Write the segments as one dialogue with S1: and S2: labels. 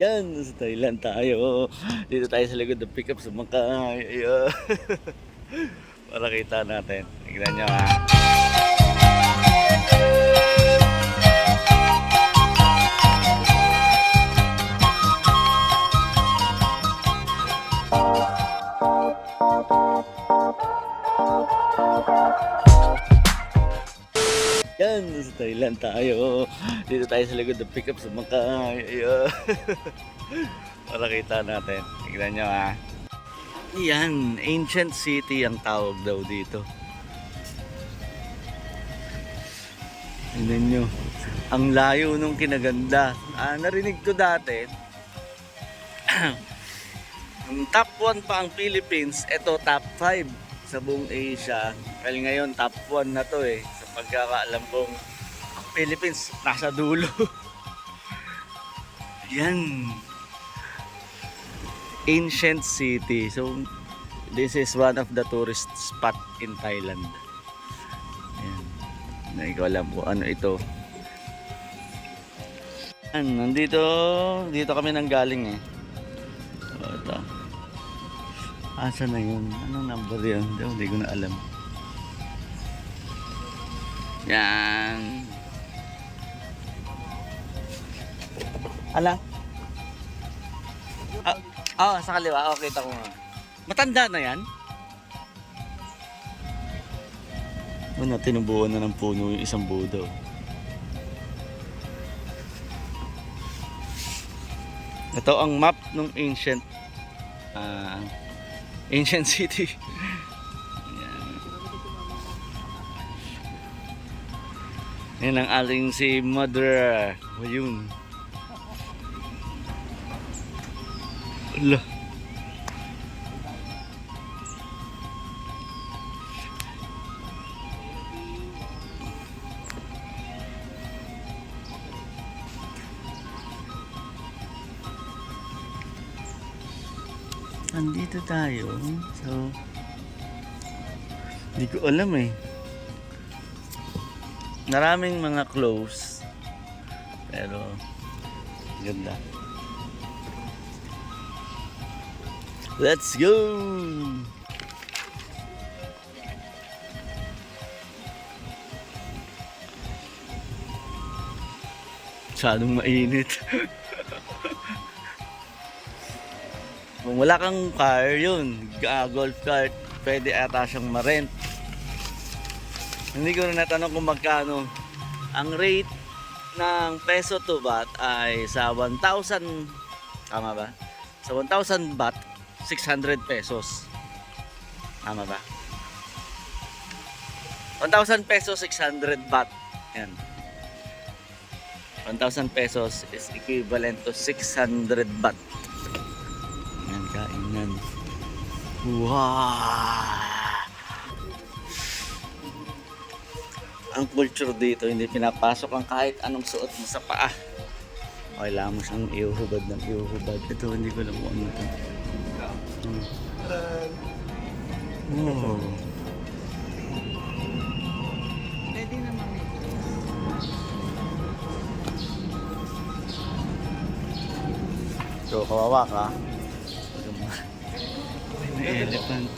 S1: Yan, sa Thailand tayo. Dito tayo sa likod ng pickup sa Makay. Ayan. Para kita natin. Tignan nyo ha. Yan, sa Thailand tayo. Dito tayo sa likod ng pickup sa Makay. Ayan. Para kita natin. Tignan nyo ha. Yan, ancient city ang tawag daw dito. Tignan nyo. Ang layo nung kinaganda. Narinig ko dati. Top 1 pa ang Philippines. Ito top 5 sa buong Asia. Well, ngayon top 1 na to eh. Sa pagkakaalam kong Philippines nasa dulo. Yan. Ancient city. So this is one of the tourist spot in Thailand. Yan. Hindi ko alam kung ano ito. Yan, dito kami nanggaling eh. So, ito. Asa na yun? Anong number yun? Hindi ko na alam. Yan. Ala? Sa kaliwa. Okay, kita ko nga. Matanda na yan? Ano, tinubuan na ng puno yung isang budo. Ito ang map ng ancient city. Yan ang aling si Mother. Ayun. Allah. Andito tayo. So, hindi ko alam eh. Maraming mga close. Pero, ganda. Let's go! Masyadong mainit. Kung wala kang car, yun, golf cart, pwede ata siyang ma-rent. Hindi ko na natanong kung magkano. Ang rate ng peso to baht ay sa 1,000, tama ba? Sa 1,000 baht, 600 pesos. Tama ba? 1,000 pesos, 600 baht. Yan. 1,000 pesos is equivalent to 600 baht. Yan, kainan. Wow! Ang culture dito, hindi pinapasok ang kahit anong suot mo sa paa. Kailangan mo siyang iuhubad ng iuhubad. Ito, hindi ko alam kung ano ito. Wow.
S2: Pwede naman ito.
S1: So, kawawa ka. May elephant.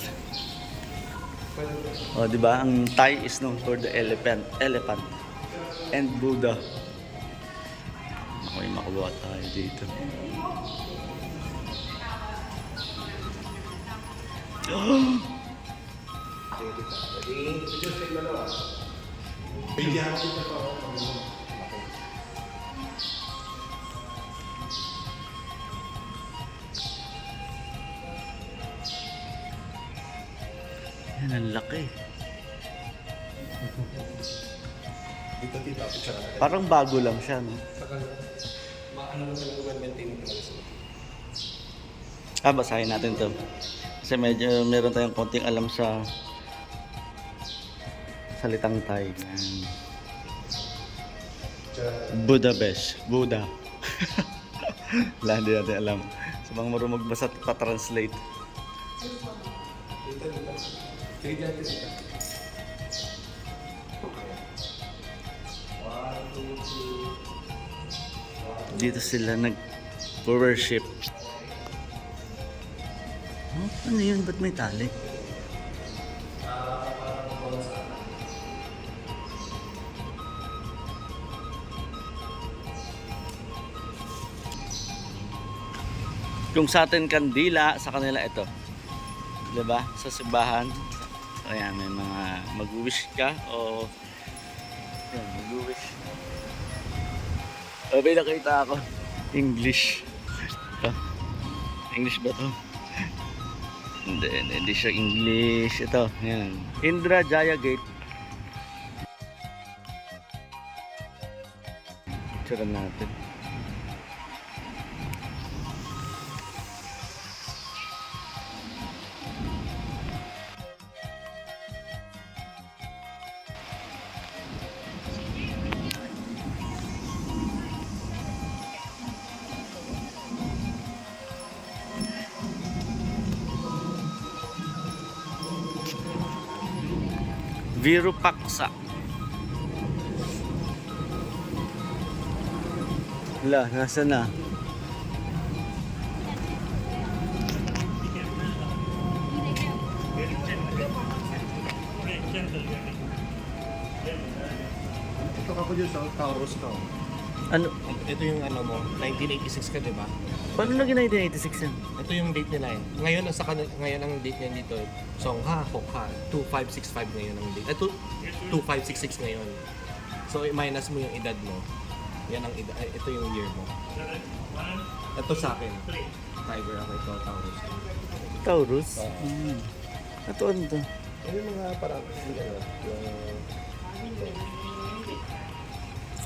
S1: Oh, di ba? Ang Thai is known for the elephant and Buddha. May makuha tayo dito. Yan, ang laki.
S3: Dito tita, picture na.
S1: Parang bago lang siya, no?
S3: Maano lang talaga well-maintained talaga sila.
S1: Basahin natin to. Kasi medyo meron tayong konting alam sa salitang Thai. Yan. Budapest. Buddha. Wala, hindi natin alam. Sa mga marunong magbasa at pa-translate.
S3: Dito. Sige dyan, tita. 1, 2, 3.
S1: Dito sila For worship. Oh, ano yun? Ba't may tali? Kung sa atin kandila, sa kanila ito. Diba? Sa simbahan. Ayan, may mga mag-wish ka o yan, mag-wish. May nakita ako. English. Ito. English ba to? Hindi siya English. Ito, yan. Indra Jaya Gate. Tsakan natin. Virupaksa. Wala, nasa na?
S3: Ito ka po dyan sa Taurus ka.
S1: Ano?
S3: Ito yung ano mo, 1986 ka, di ba?
S1: Paano naging 1986 yan?
S3: Ito yung date nila eh. Ngayon ang date niya dito, Songha, Hokha, 2565 ngayon ang date. 2566 ngayon. So minus mo yung edad mo. Yan ang edad, ito yung year mo. Ito sa akin. Tiger ako ito, Taurus.
S1: Taurus?
S3: Oo.
S1: Ito ano to?
S3: Yung mga parang, yung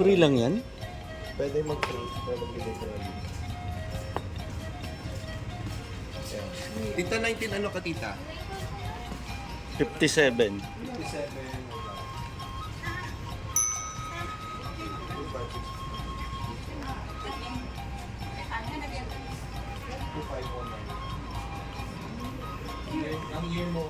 S1: Free lang yan?
S3: pwede mag-trade, pwede mag-bigay ka lang. Tita 19 ano ka tita?
S1: 57.
S3: 57. Ang year mo.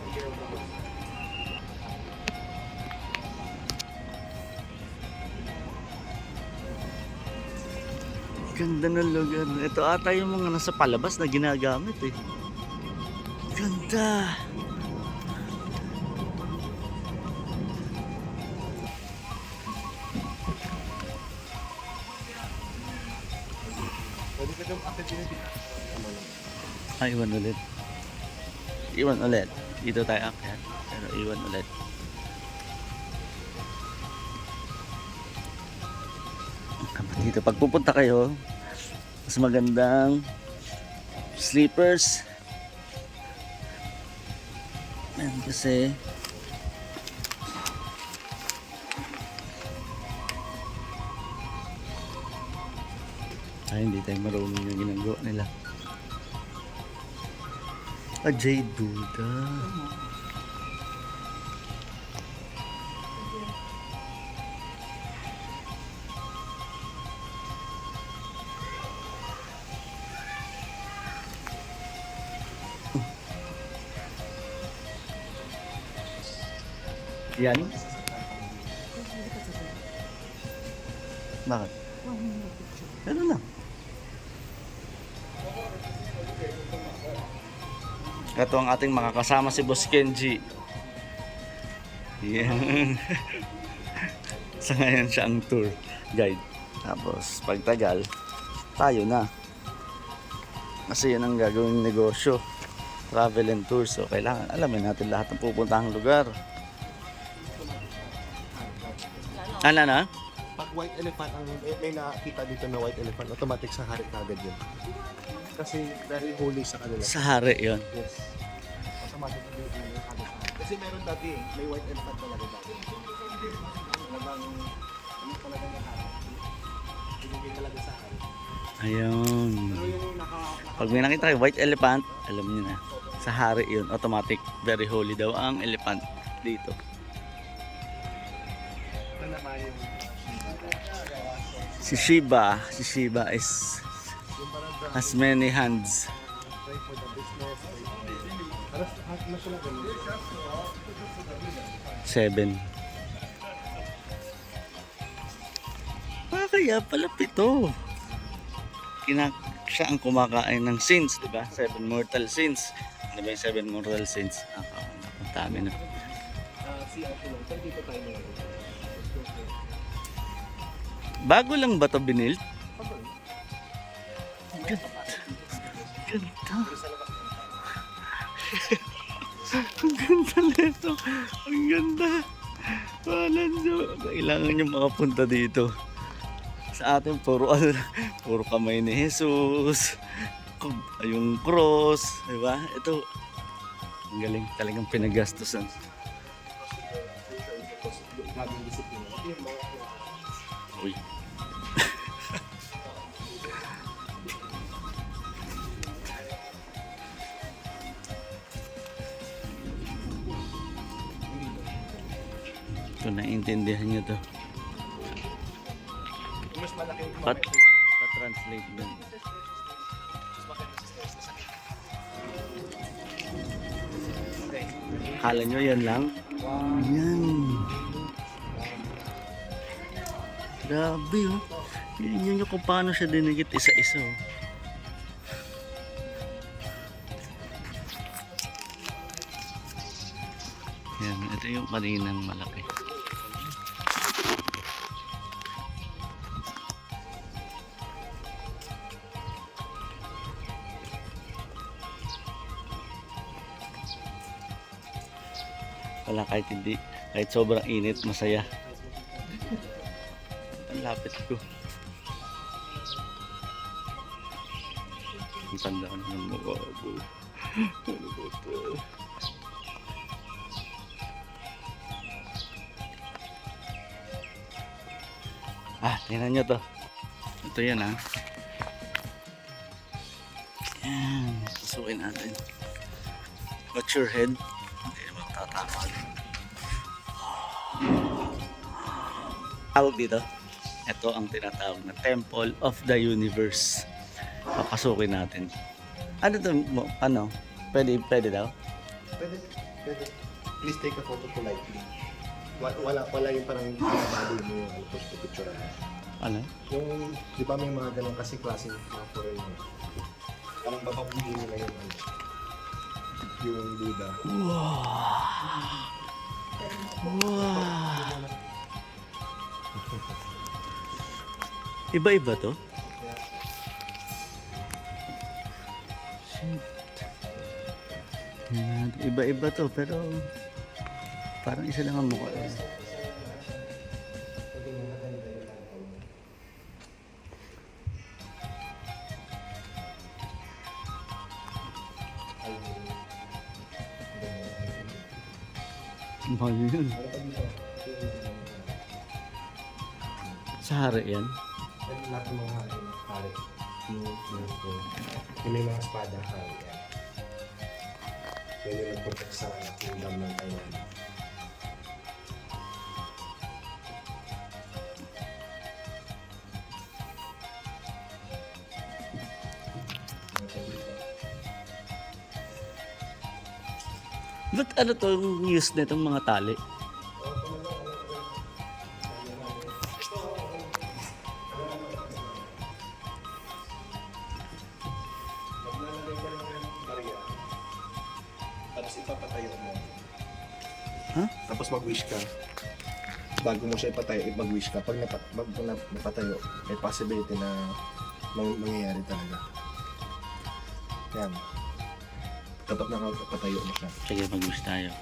S1: Ganda ng lugar. Ito ata yung mga nasa palabas na ginagamit eh. Ganda.
S3: Pwede ka daw akit din dito.
S1: Iwan ulit. Iwan ulit. Dito tayo akyat. Pero iwan ulit. Dito pag pupunta kayo, mas magandang sleepers. Ayan kasi hindi tayo marunong yung ginagawa nila. Ajay Duda. Yan? Bakit? Ano na? Ito ang ating makakasama si Boss Kenji. Yan. Sa ngayon siya ang tour guide. Tapos pagtagal, tayo na. Kasi yan ang gagawing negosyo. Travel and tour. So kailangan alamin natin lahat ng pupuntahang lugar. Ano na?
S3: Pag white elephant, may nakakita dito na white elephant, automatic sa hari kagad yun. Kasi very holy sa kanila.
S1: Sa hari yun.
S3: Yes. Automatic yung kagad sa hari. Kasi meron dati eh, may white elephant talaga dati. Talagang, ano talaga yung hari. Binigay talaga sa hari.
S1: Ayun.
S3: Pero yung
S1: Pag may nakita kayo white elephant, alam niyo na. Sa hari yun, automatic. Very holy daw ang elephant dito.
S3: naman yung
S1: Si Shiba is has many hands.
S3: try for the business. Aras, ano sila ganun?
S1: 7. Kaya pala 7. siya ang kumakain ng sins, di ba? 7 mortal sins. Ano ba yung 7 mortal sins? Ang dami na.
S3: CR ko lang. Pero dito tayo na.
S1: Bago lang ba ito binild? Ganda. Ang ganda nito. Ang ganda. Walan nyo. Kailangan nyo makapunta dito. Sa atin, puro kamay ni Jesus. Yung cross. Diba? Ito. Ang galing. Talagang pinagastusan.
S3: Gagawin disiplina.
S1: Uy. Ito, naiintindihan nyo to.
S3: Mas malaki yung
S1: Pa-translate dun. Kala nyo yan lang? Yan. Grabe oh. Tingnan nyo kung paano siya dinigit isa-isa oh. Yan, ito yung kaninang malaki. Wala, kahit sobrang init, masaya. Ang lapit ko. Ang tanda ko ng mukha ko. Ano ba ito? Tingnan nyo to. Ito yan Yan. Susukin natin. Watch your head. Hindi naman tatama. Tawag dito. Ito ang tinatawag na Temple of the Universe. Papasukin natin. Ano to? Ano? Pwede daw?
S3: Pwede. Please take a photo politely. Wala yung parang body mo yung picture.
S1: Ano?
S3: Yung, di ba may mga ganun kasi klaseng mga foreigner. Parang bababili nila yung Buddha.
S1: Wow! Iba-iba to? Shit. Yan, iba-iba to pero parang isa lang ang mukha. Mahal yun. Sa hari yan?
S3: Lahat ng mga hari. Yung may mga espada hari yan. Yan yung nagpuntak sa kingdom ng Taiwan.
S1: Ba't ano to yung use na itong mga tali?
S3: Maglalagay ka ng barya. Tapos ipapatayo mo.
S1: Ha?
S3: Tapos mag-wish ka. Bago mo siya ipatayo, mag-wish ka. Pag napatayo, may possibility na mangyayari talaga. Yan. Dapat nakapatayo mo siya.
S1: Sige, mag-wish tayo.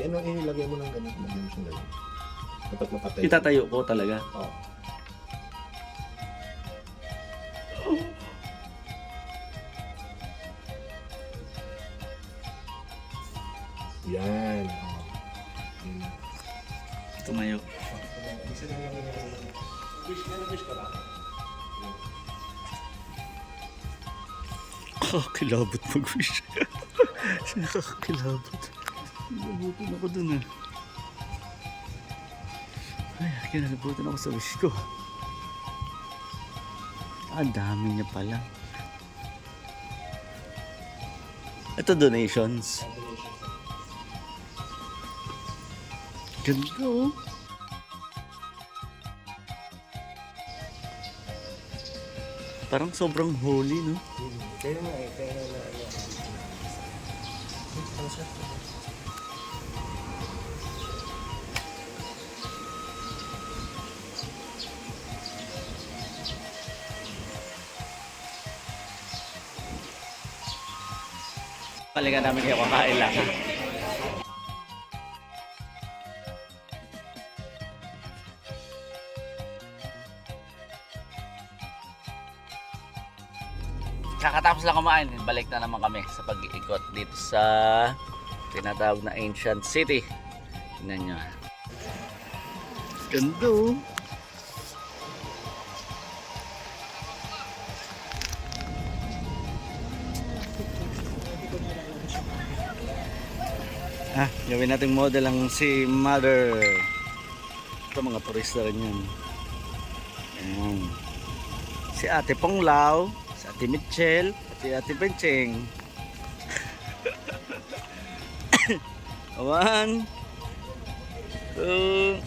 S3: Ano ilagay mo ng ganito, lagay mo siya ganito. Dapat mapatayo.
S1: Itatayo ko talaga.
S3: Oo. Yan.
S1: Tumayo.
S3: Isa na lang wish ka ba?
S1: Kilabot mag-wish. Nakakakilabot. Kinabutan ako dun Ay, kinalibutan ako sa wish ko. Dami niya pala. Ito donations. Ganda oh. Parang sobrang holy, no?
S3: Kaya nga eh, kaya na ano. Ano siya?
S1: Palingan namin kayo kakain lang. Kakatapos lang kumain, balik na naman kami sa pag-iikot dito sa tinatawag na Ancient City. Tingnan nyo. Ganda oh. Gawin natin model ang si Mother. Ito mga turista rin yun. Ayan. Si Ate Ponglaw, si Ate Mitchell, at si Ate Bencheng. One, two,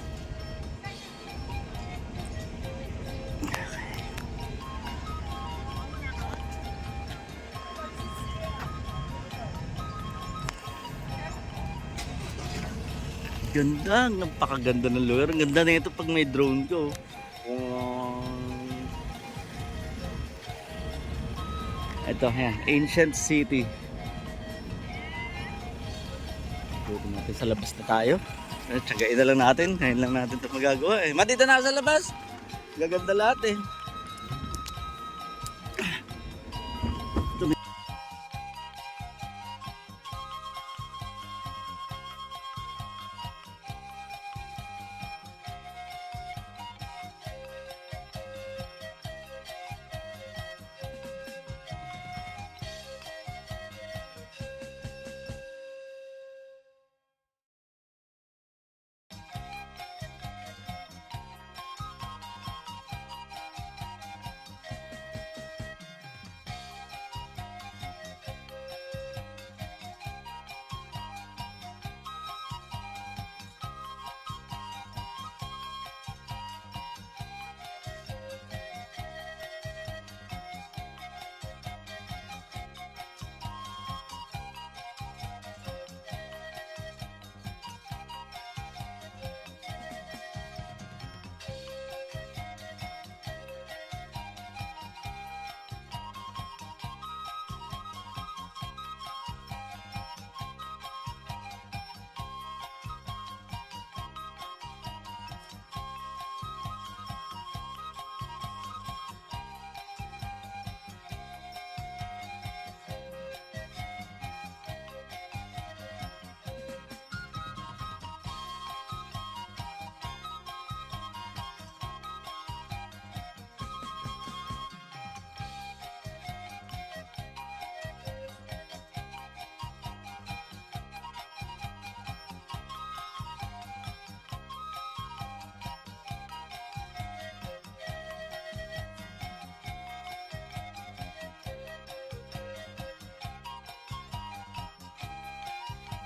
S1: ganda, napakaganda ng lugar. Ang ganda na ito pag may drone ko. Ito, yan, Ancient City. Pwede natin sa labas na tayo. Tsagain na lang natin. Ngayon lang natin ito magagawa eh. Matita na ako sa labas. Gaganda lahat eh.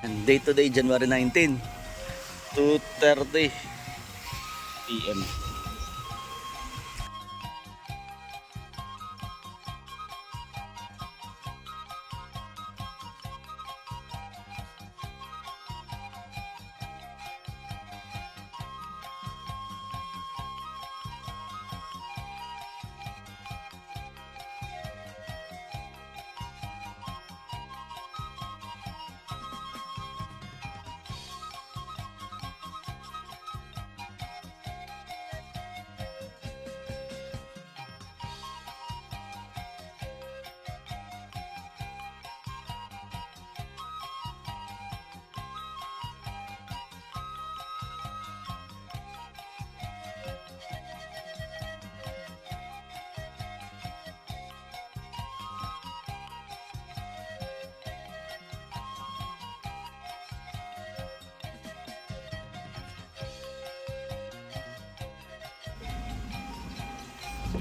S1: And day to day, January 19, 2:30 PM.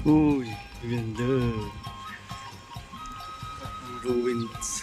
S1: Uy, ganda. Ruins.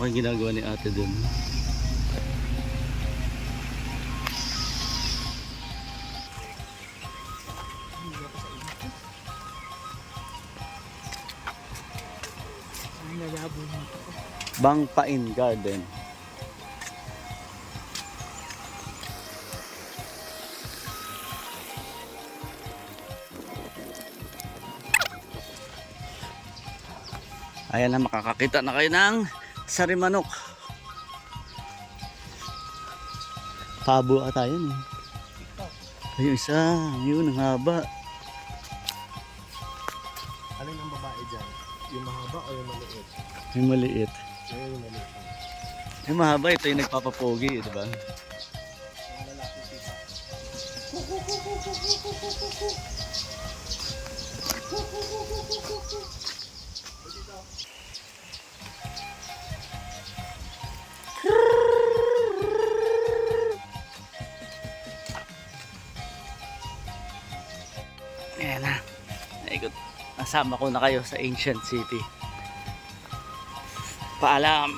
S1: ko yung ginagawa ni ate dun.
S2: Ang lalabo nito.
S1: Bangpain Garden. Ayan na, makakakita na kayo ng sarimanok. Pabo ata yun eh. Ayun isa, yun ang haba.
S3: Alin ang babae dyan? Yung mahaba o yung maliit?
S1: Yung maliit.
S3: Yung maliit.
S1: Yung mahaba, ito yung nagpapapogi, di ba?
S3: Yung lalaki tita.
S1: Ayan na. Naikot. Nasama ko na kayo sa Ancient City. Paalam!